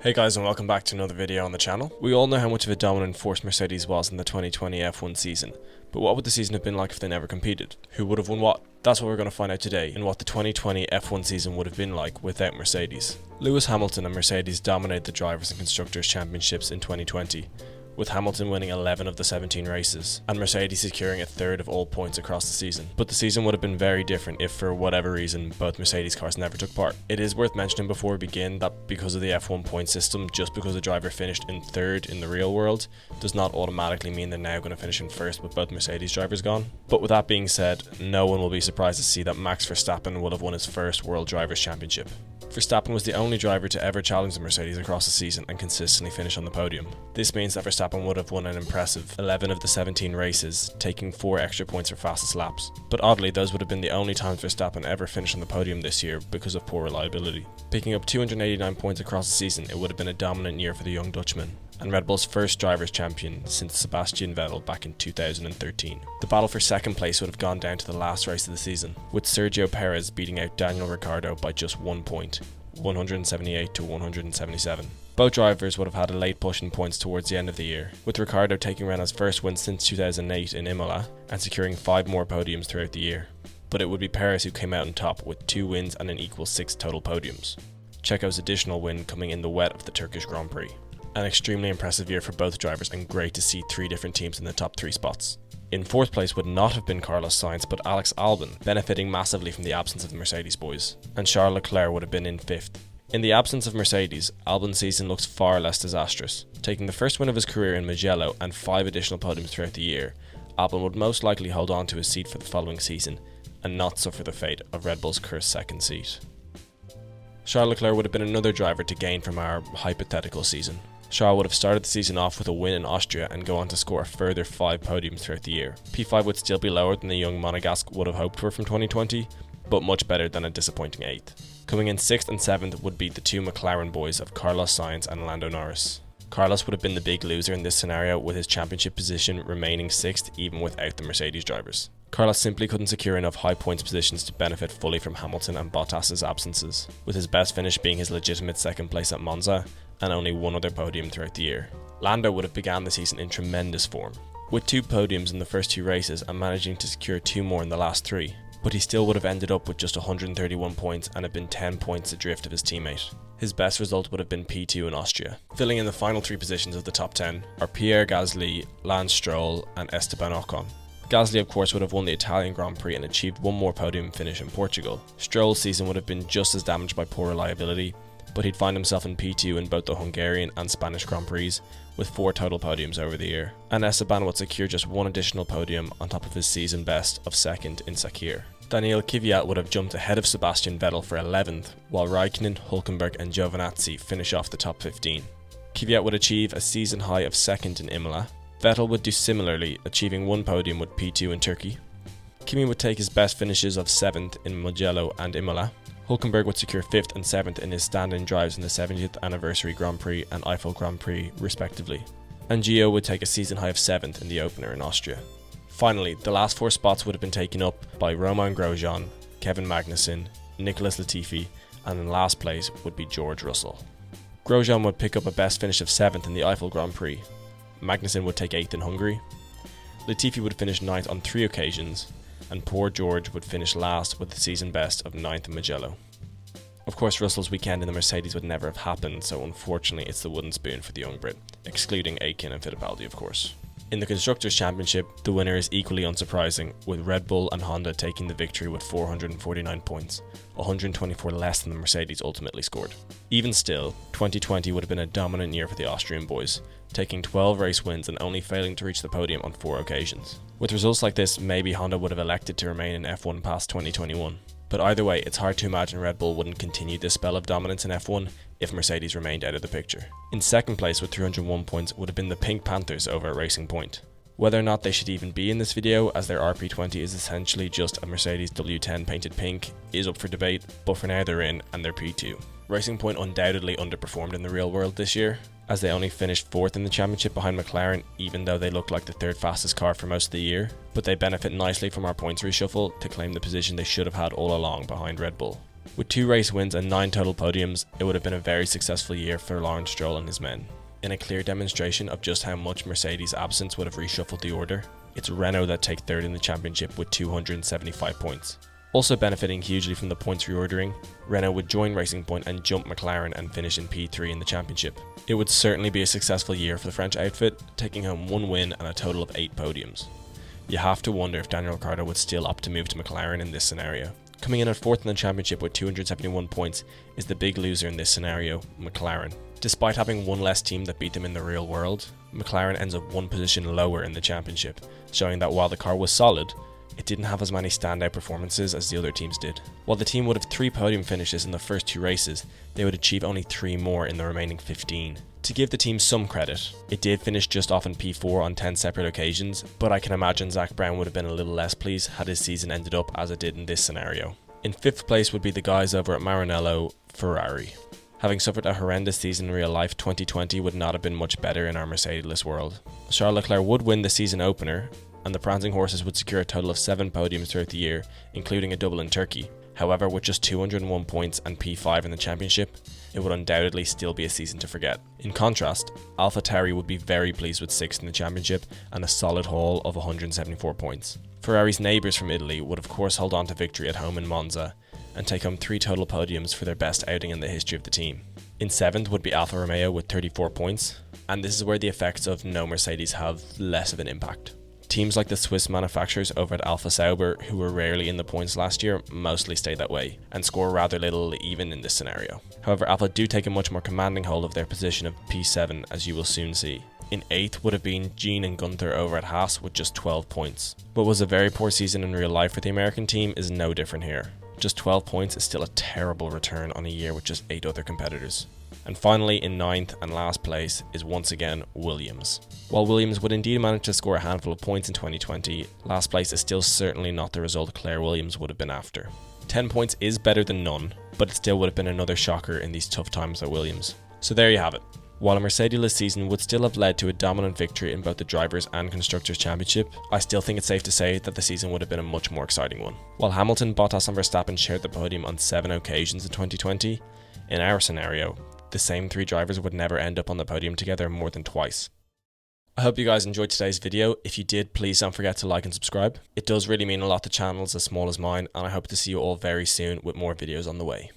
Hey guys, and welcome back to another video on the channel. We all know how much of a dominant force Mercedes was in the 2020 F1 season, but what would the season have been like if they never competed? Who would have won what? That's what we're going to find out today, in what the 2020 F1 season would have been like without Mercedes. Lewis Hamilton and Mercedes dominated the Drivers' and Constructors' Championships in 2020, with Hamilton winning 11 of the 17 races, and Mercedes securing a third of all points across the season. But the season would have been very different if, for whatever reason, both Mercedes cars never took part. It is worth mentioning before we begin that because of the F1 point system, just because a driver finished in third in the real world does not automatically mean they're now going to finish in first with both Mercedes drivers gone. But with that being said, no one will be surprised to see that Max Verstappen will have won his first World Drivers' Championship. Verstappen was the only driver to ever challenge the Mercedes across the season and consistently finish on the podium. This means that Verstappen would have won an impressive 11 of the 17 races, taking 4 extra points for fastest laps. But oddly, those would have been the only times Verstappen ever finished on the podium this year because of poor reliability. Picking up 289 points across the season, it would have been a dominant year for the young Dutchman, and Red Bull's first drivers' champion since Sebastian Vettel back in 2013. The battle for second place would have gone down to the last race of the season, with Sergio Perez beating out Daniel Ricciardo by just 1 point, 178 to 177. Both drivers would have had a late push in points towards the end of the year, with Ricciardo taking Renault's first win since 2008 in Imola and securing 5 more podiums throughout the year. But it would be Perez who came out on top with 2 wins and an equal 6 total podiums. Checo's additional win coming in the wet of the Turkish Grand Prix. An extremely impressive year for both drivers, and great to see 3 different teams in the top 3 spots. In 4th place would not have been Carlos Sainz but Alex Albon, benefiting massively from the absence of the Mercedes boys, and Charles Leclerc would have been in 5th. In the absence of Mercedes, Albon's season looks far less disastrous. Taking the first win of his career in Mugello and 5 additional podiums throughout the year, Albon would most likely hold on to his seat for the following season and not suffer the fate of Red Bull's cursed second seat. Charles Leclerc would have been another driver to gain from our hypothetical season. Charles would have started the season off with a win in Austria and go on to score a further 5 podiums throughout the year. P5 would still be lower than the young Monegasque would have hoped for from 2020, but much better than a disappointing 8th. Coming in 6th and 7th would be the 2 McLaren boys of Carlos Sainz and Lando Norris. Carlos would have been the big loser in this scenario, with his championship position remaining 6th even without the Mercedes drivers. Carlos simply couldn't secure enough high points positions to benefit fully from Hamilton and Bottas's absences, with his best finish being his legitimate 2nd place at Monza and only 1 other podium throughout the year. Lando would have began the season in tremendous form, with 2 podiums in the first 2 races and managing to secure 2 more in the last 3. But he still would have ended up with just 131 points and have been 10 points adrift of his teammate. His best result would have been P2 in Austria. Filling in the final 3 positions of the top 10 are Pierre Gasly, Lance Stroll and Esteban Ocon. Gasly of course would have won the Italian Grand Prix and achieved 1 more podium finish in Portugal. Stroll's season would have been just as damaged by poor reliability, but he'd find himself in P2 in both the Hungarian and Spanish Grand Prix, with 4 total podiums over the year. And Esteban would secure just 1 additional podium on top of his season best of 2nd in Sakir. Daniil Kvyat would have jumped ahead of Sebastian Vettel for 11th, while Raikkonen, Hülkenberg and Giovinazzi finish off the top 15. Kvyat would achieve a season high of 2nd in Imola. Vettel would do similarly, achieving 1 podium with P2 in Turkey. Kimi would take his best finishes of 7th in Mugello and Imola. Hülkenberg would secure 5th and 7th in his stand-in drives in the 70th anniversary Grand Prix and Eiffel Grand Prix respectively. And Gio would take a season high of 7th in the opener in Austria. Finally, the last 4 spots would have been taken up by Romain Grosjean, Kevin Magnussen, Nicholas Latifi, and in last place would be George Russell. Grosjean would pick up a best finish of 7th in the Eiffel Grand Prix. Magnussen would take 8th in Hungary. Latifi would finish 9th on 3 occasions, and poor George would finish last with the season best of 9th in Mugello. Of course, Russell's weekend in the Mercedes would never have happened, so unfortunately it's the wooden spoon for the young Brit, excluding Aitken and Fittipaldi of course. In the Constructors' Championship, the winner is equally unsurprising, with Red Bull and Honda taking the victory with 449 points, 124 less than the Mercedes ultimately scored. Even still, 2020 would have been a dominant year for the Austrian boys, taking 12 race wins and only failing to reach the podium on 4 occasions. With results like this, maybe Honda would have elected to remain in F1 past 2021. But either way, it's hard to imagine Red Bull wouldn't continue this spell of dominance in F1 if Mercedes remained out of the picture. In 2nd place with 301 points would have been the Pink Panthers over at Racing Point. Whether or not they should even be in this video, as their RP20 is essentially just a Mercedes W10 painted pink, is up for debate, but for now they're in and they're P2. Racing Point undoubtedly underperformed in the real world this year, as they only finished 4th in the championship behind McLaren, even though they looked like the 3rd fastest car for most of the year, but they benefit nicely from our points reshuffle to claim the position they should have had all along behind Red Bull. With 2 race wins and 9 total podiums, it would have been a very successful year for Lawrence Stroll and his men. In a clear demonstration of just how much Mercedes' absence would have reshuffled the order, it's Renault that take third in the championship with 275 points. Also benefiting hugely from the points reordering, Renault would join Racing Point and jump McLaren and finish in P3 in the championship. It would certainly be a successful year for the French outfit, taking home 1 win and a total of 8 podiums. You have to wonder if Daniel Ricciardo would still opt to move to McLaren in this scenario. Coming in at 4th in the championship with 271 points is the big loser in this scenario, McLaren. Despite having one less team that beat them in the real world, McLaren ends up 1 position lower in the championship, showing that while the car was solid, it didn't have as many standout performances as the other teams did. While the team would have 3 podium finishes in the first 2 races, they would achieve only 3 more in the remaining 15. To give the team some credit, it did finish just off in P4 on 10 separate occasions, but I can imagine Zak Brown would have been a little less pleased had his season ended up as it did in this scenario. In 5th place would be the guys over at Maranello, Ferrari. Having suffered a horrendous season in real life, 2020 would not have been much better in our Mercedes-less world. Charles Leclerc would win the season opener, and the prancing horses would secure a total of 7 podiums throughout the year, including a double in Turkey. However, with just 201 points and P5 in the championship, it would undoubtedly still be a season to forget. In contrast, AlphaTauri would be very pleased with 6th in the championship and a solid haul of 174 points. Ferrari's neighbours from Italy would of course hold on to victory at home in Monza and take home 3 total podiums for their best outing in the history of the team. In 7th would be Alfa Romeo with 34 points, and this is where the effects of no Mercedes have less of an impact. Teams like the Swiss manufacturers over at Alfa Sauber, who were rarely in the points last year, mostly stay that way, and score rather little even in this scenario. However, Alfa do take a much more commanding hold of their position of P7, as you will soon see. In 8th would have been Jean and Gunther over at Haas with just 12 points. What was a very poor season in real life for the American team is no different here. Just 12 points is still a terrible return on a year with just 8 other competitors. And finally, in 9th and last place is once again Williams. While Williams would indeed manage to score a handful of points in 2020, last place is still certainly not the result Claire Williams would have been after. 10 points is better than none, but it still would have been another shocker in these tough times at Williams. So there you have it. While a Mercedes-less season would still have led to a dominant victory in both the Drivers' and Constructors' Championship, I still think it's safe to say that the season would have been a much more exciting one. While Hamilton, Bottas and Verstappen shared the podium on 7 occasions in 2020, in our scenario, the same 3 drivers would never end up on the podium together more than twice. I hope you guys enjoyed today's video. If you did, please don't forget to like and subscribe. It does really mean a lot to channels as small as mine, and I hope to see you all very soon with more videos on the way.